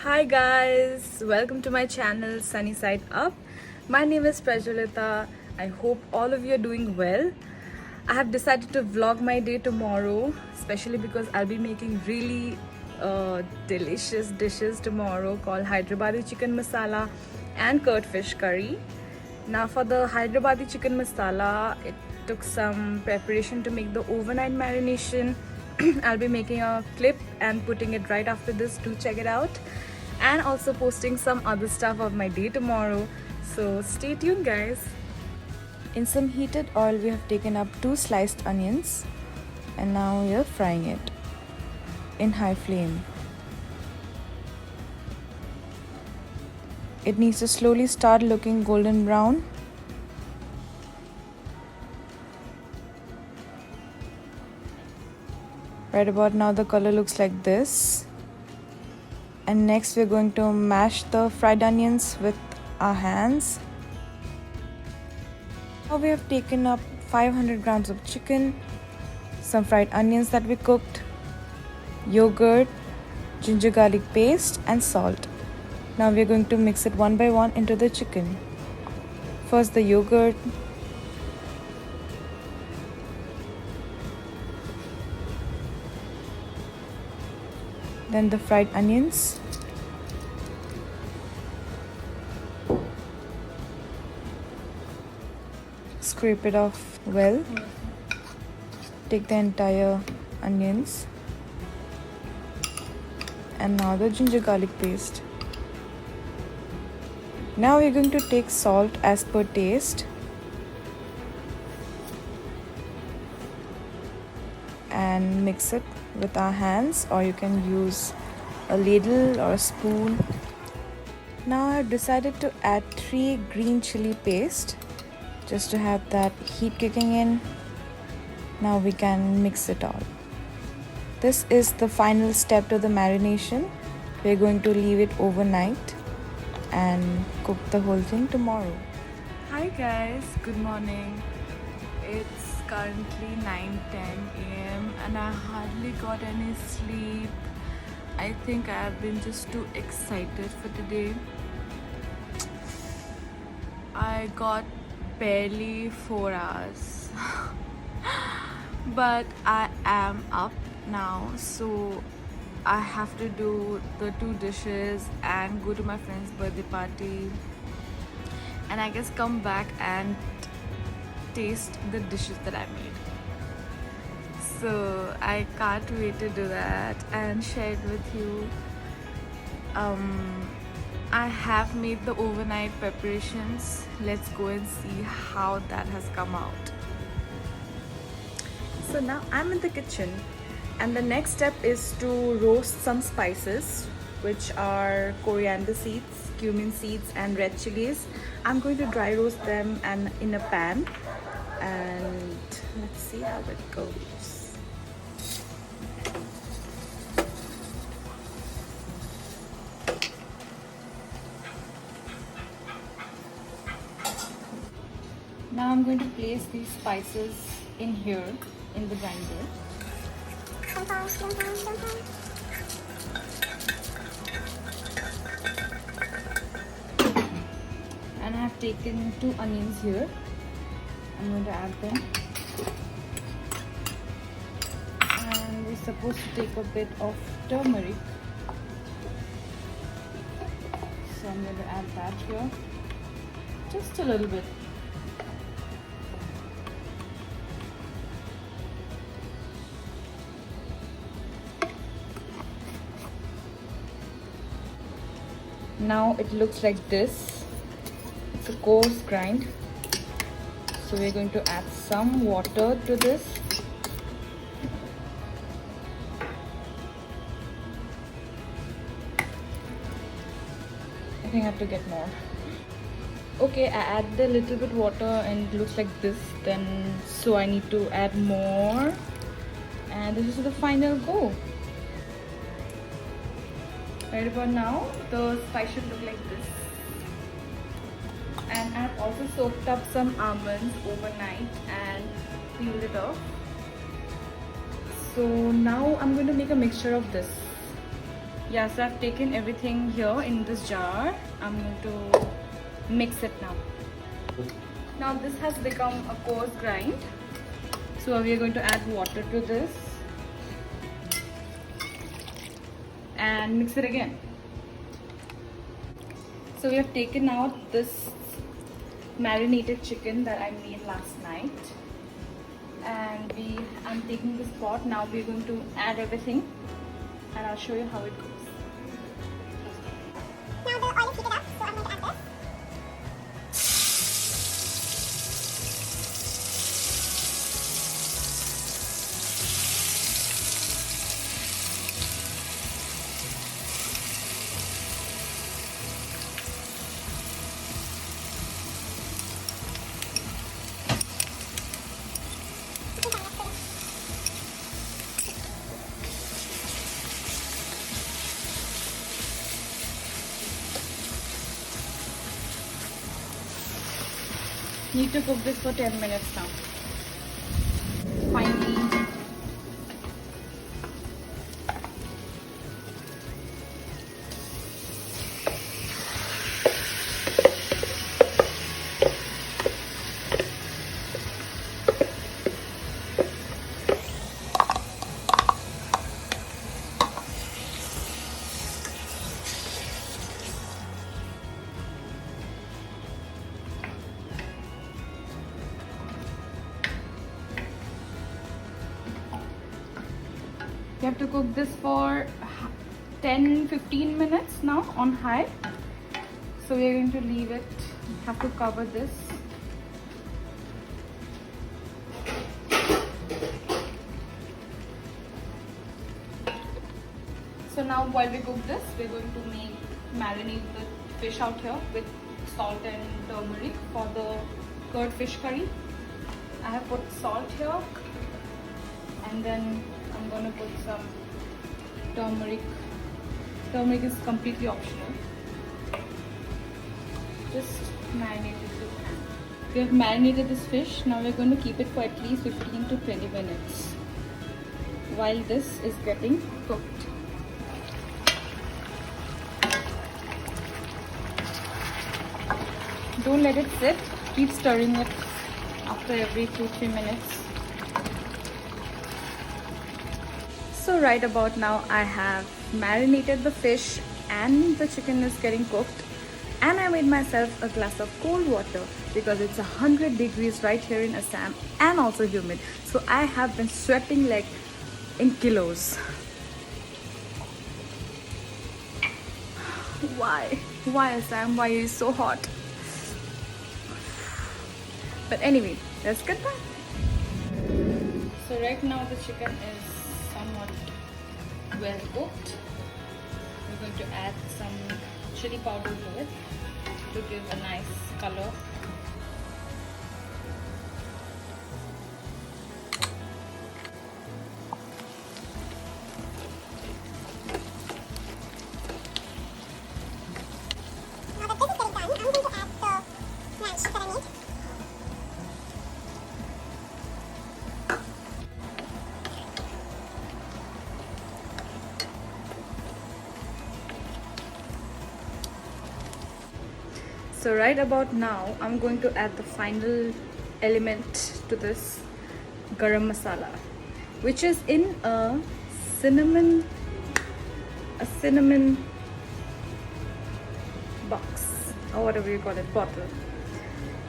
Hi guys, welcome to my channel Sunny Side Up. My name is Prajwalita. I hope all of you are doing well. I have decided to vlog my day tomorrow, especially because I'll be making really delicious dishes tomorrow called Hyderabadi chicken masala and curd fish curry. Now for the Hyderabadi chicken masala, it took some preparation to make the overnight marination. I'll be making a clip and putting it right after this. Do check it out, and also posting some other stuff of my day tomorrow, so stay tuned guys. In some heated oil we have taken up 2 sliced onions and now we are frying it in high flame. It needs to slowly start looking golden brown. Right about now the color looks like this. And next we're going to mash the fried onions with our hands. Now we have taken up 500 grams of chicken, some fried onions that we cooked, yogurt, ginger garlic paste and salt. Now we're going to mix it one by one into the chicken. First the yogurt, then the fried onions, scrape it off well, take the entire onions, and now the ginger garlic paste. Now we're going to take salt as per taste and mix it with our hands, or you can use a ladle or a spoon. Now I've decided to add 3 green chili paste just to have that heat kicking in. Now we can mix it all. This is the final step to the marination. We're going to leave it overnight and cook the whole thing tomorrow. Hi guys, good morning. It's currently 9:10 a.m. and I hardly got any sleep. I think I have been just too excited for today. I got barely 4 hours but I am up now, so I have to do the 2 dishes and go to my friend's birthday party, and I guess come back and taste the dishes that I made. So I can't wait to do that and share it with you. I have made the overnight preparations. Let's go and see how that has come out. So now I'm in the kitchen, and the next step is to roast some spices, which are coriander seeds, cumin seeds and red chilies. I'm going to dry roast them and in a pan, and let's see how it goes. Now I'm going to place these spices in here in the grinder. And I have taken 2 onions here. I'm going to add them. And we're supposed to take a bit of turmeric. So I'm going to add that here. Just a little bit. Now it looks like this. It's a coarse grind. So we're going to add some water to this. I think I have to get more. Okay, I added a little bit water and it looks like this. Then so I need to add more. And this is the final go. Right about now, the spice should look like this. And I've also soaked up some almonds overnight and peeled it off. So now I'm going to make a mixture of this. Yeah, so I've taken everything here in this jar. I'm going to mix it now. Now this has become a coarse grind. So we are going to add water to this and mix it again. So we have taken out this marinated chicken that I made last night, and I'm taking this pot. Now we're going to add everything and I'll show you how it goes. Now the oil is heated up, so I'm going to add this. Need to cook this for 10 minutes now. Finally, you have to cook this for 10-15 minutes now on high. So we are going to leave it, have to cover this. So now while we cook this, we're going to marinate the fish out here with salt and turmeric for the curd fish curry. I have put salt here, and then I'm going to put some turmeric. Turmeric is completely optional. Just marinate it. We have marinated this fish. Now we're going to keep it for at least 15 to 20 minutes while this is getting cooked. Don't let it sit. Keep stirring it after every 2-3 minutes. So right about now I have marinated the fish and the chicken is getting cooked, and I made myself a glass of cold water because it's 100 degrees right here in Assam and also humid. So I have been sweating like in kilos. Why? Why Assam? Why is it so hot? But anyway, let's get back. So right now the chicken is somewhat well cooked. We're going to add some chili powder to it to give a nice color. Now that this is getting done, I'm going to add the ranch that I made. So right about now, I'm going to add the final element to this garam masala, which is in a cinnamon box or whatever you call it, bottle.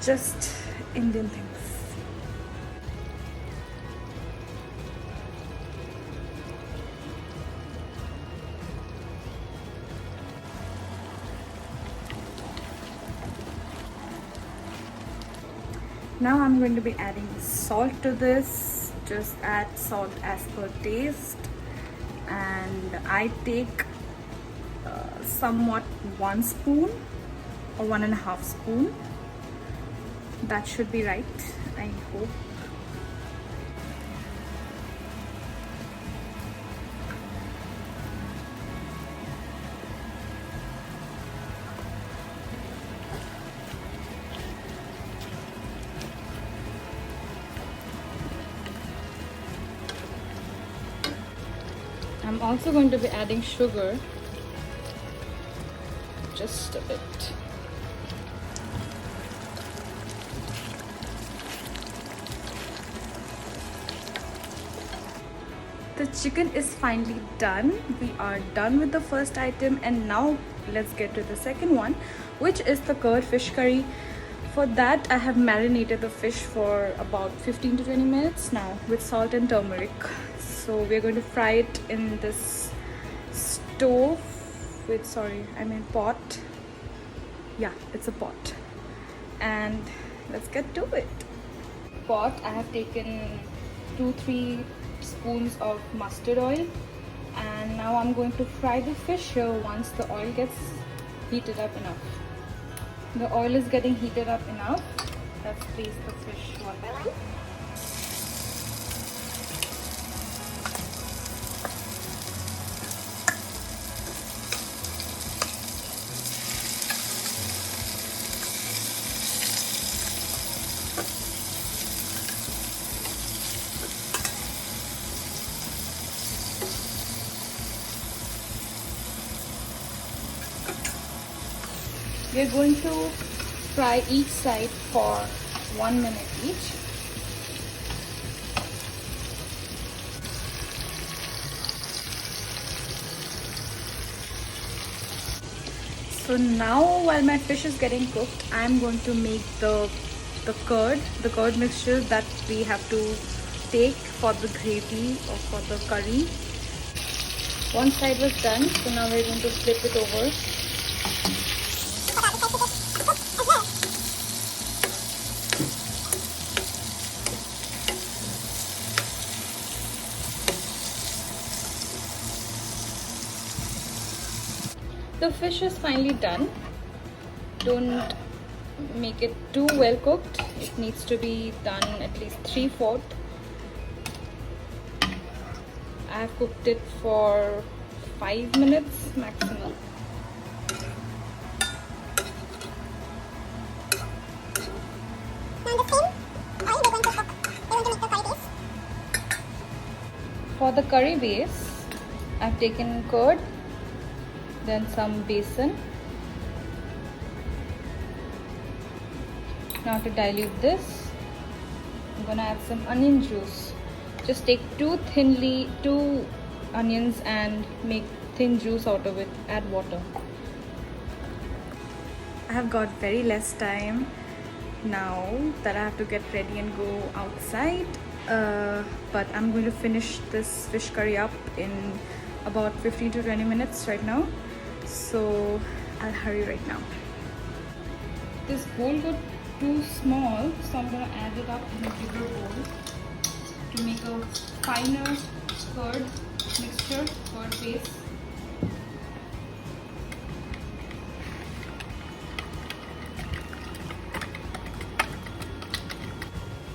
Just Indian things. Now I'm going to be adding salt to this. Just add salt as per taste, and I take somewhat 1 spoon or 1.5 spoon. That should be right, I hope. I'm also going to be adding sugar just a bit. The chicken is finally done. We are done with the first item, and now let's get to the second one, which is the curd fish curry. For that, I have marinated the fish for about 15 to 20 minutes now with salt and turmeric. So we're going to fry it in this stove with, pot. Yeah, it's a pot. And let's get to it. Pot, I have taken 2-3 spoons of mustard oil, and now I'm going to fry the fish here once the oil gets heated up enough. The oil is getting heated up enough. Let's place the fish one by one. We're going to fry each side for 1 minute each. So now while my fish is getting cooked, I'm going to make the curd mixture that we have to take for the gravy or for the curry. One side was done, so now we're going to flip it over. The fish is finally done. Don't make it too well cooked. It needs to be done at least 3/4. I have cooked it for 5 minutes maximum. For the curry base, I've taken curd, then some besan. Now to dilute this, I'm gonna add some onion juice. Just take two onions and make thin juice out of it. Add water. I have got very less time now that I have to get ready and go outside. But I'm going to finish this fish curry up in about 15 to 20 minutes right now. So I'll hurry right now. This bowl got too small, so I'm gonna add it up in a bigger bowl to make a finer curd mixture, curd paste.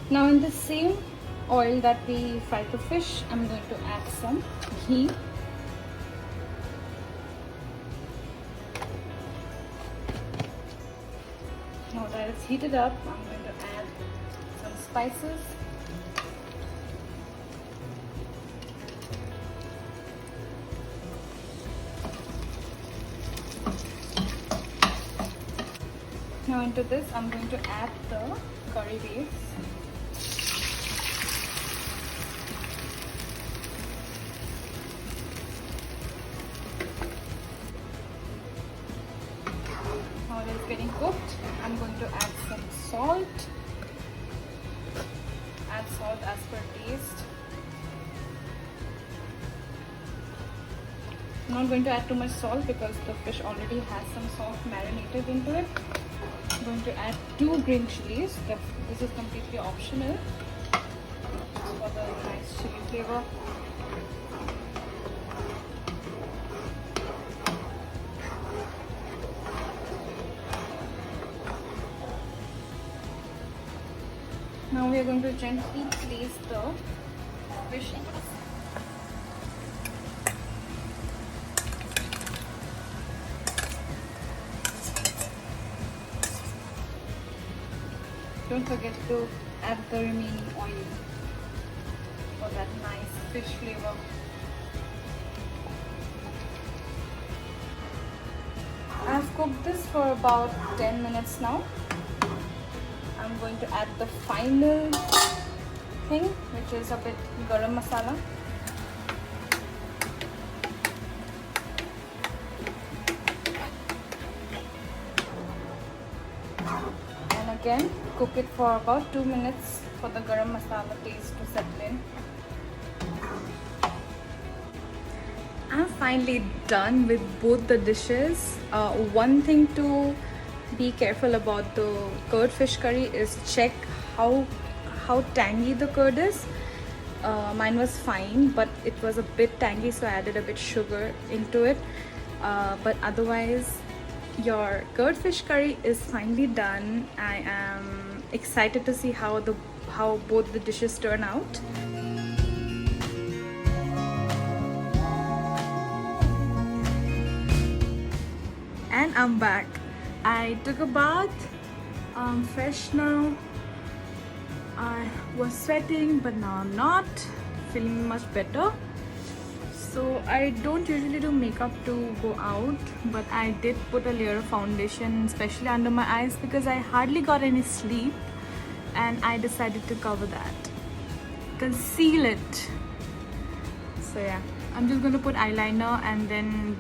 Now in the same oil that we fried the fish, I'm going to add some ghee. Now that it's heated up, I'm going to add some spices. Now into this, I'm going to add the curry base. Now that it's getting cooked, I'm going to add some salt. Add salt as per taste. I'm not going to add too much salt because the fish already has some salt marinated into it. I'm going to add 2 green chilies. This is completely optional for the nice chili flavor. Now we are going to gently place the fish in. Don't forget to add the remaining oil for that nice fish flavor. I've cooked this for about 10 minutes now. I'm going to add the final thing, which is a bit garam masala. And again, cook it for about 2 minutes for the garam masala taste to settle in. I'm finally done with both the dishes. One thing to be careful about the curd fish curry is check how tangy the curd is. Mine was fine, but it was a bit tangy, so I added a bit sugar into it. But otherwise, your curd fish curry is finally done. I am excited to see how both the dishes turn out. And I'm back. I took a bath. I'm fresh now. I was sweating, but now I'm not. Feeling much better. So I don't usually do makeup to go out, but I did put a layer of foundation, especially under my eyes, because I hardly got any sleep, and I decided to cover that, conceal it. So yeah, I'm just going to put eyeliner and then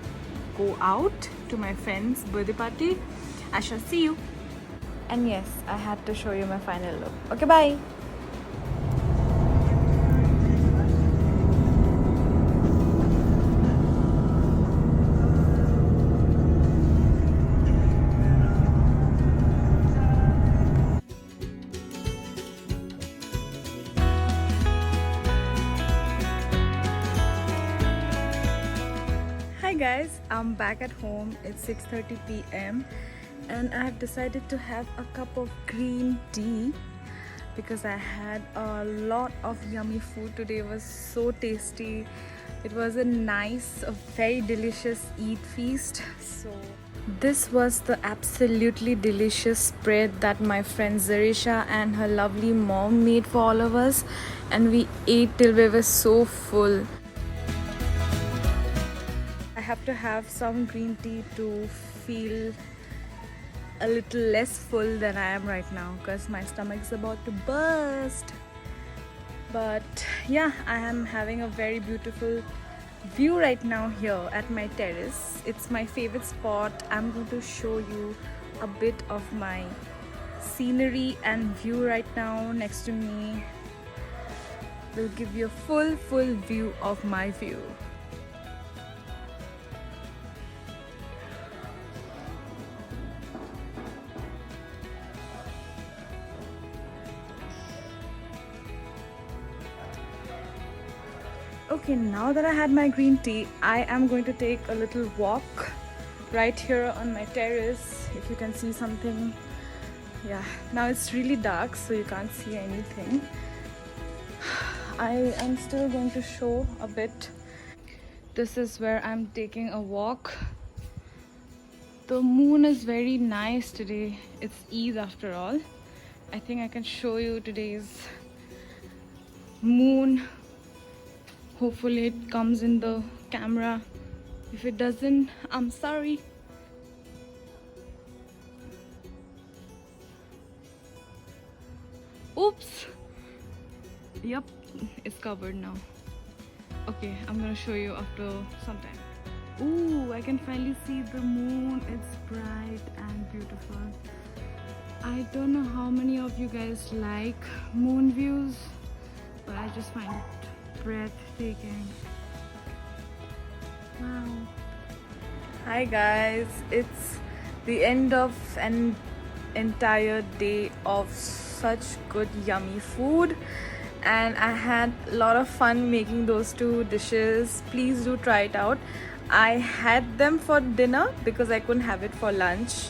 go out to my friend's birthday party. I shall see you. And yes, I had to show you my final look. Okay, bye. Hi guys, I'm back at home. It's 6:30 p.m. and I have decided to have a cup of green tea because I had a lot of yummy food today. It was so tasty. It was a nice, a very delicious eat feast. So this was the absolutely delicious spread that my friend Zarisha and her lovely mom made for all of us, and we ate till we were so full. I have to have some green tea to feel a little less full than I am right now, because my stomach is about to burst. But yeah, I am having a very beautiful view right now here at my terrace. It's my favorite spot. I'm going to show you a bit of my scenery and view right now next to me. Will give you a full view of my view. Okay, now that I had my green tea, I am going to take a little walk right here on my terrace. If you can see something. Yeah, now it's really dark, so you can't see anything. I am still going to show a bit. This is where I'm taking a walk. The moon is very nice today. It's Eid after all. I think I can show you today's moon. Hopefully it comes in the camera. If it doesn't, I'm sorry. Oops. Yep, it's covered now. Okay, I'm gonna show you after some time. Ooh, I can finally see the moon. It's bright and beautiful. I don't know how many of you guys like moon views, but I just find it breathtaking. Wow. Hi guys, it's the end of an entire day of such good yummy food, and I had a lot of fun making those two dishes. Please do try it out. I had them for dinner because I couldn't have it for lunch.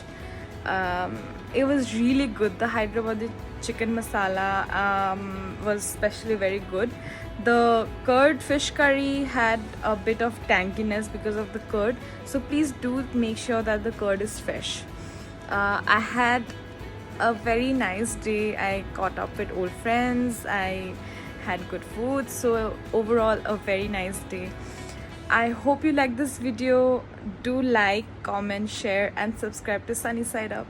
It was really good. The Hyderabadi chicken masala was especially very good. The curd fish curry had a bit of tanginess because of the curd, so please do make sure that the curd is fresh. I had a very nice day. I caught up with old friends. I had good food, so overall a very nice day. I hope you like this video. Do like, comment, share and subscribe to Sunny Side Up.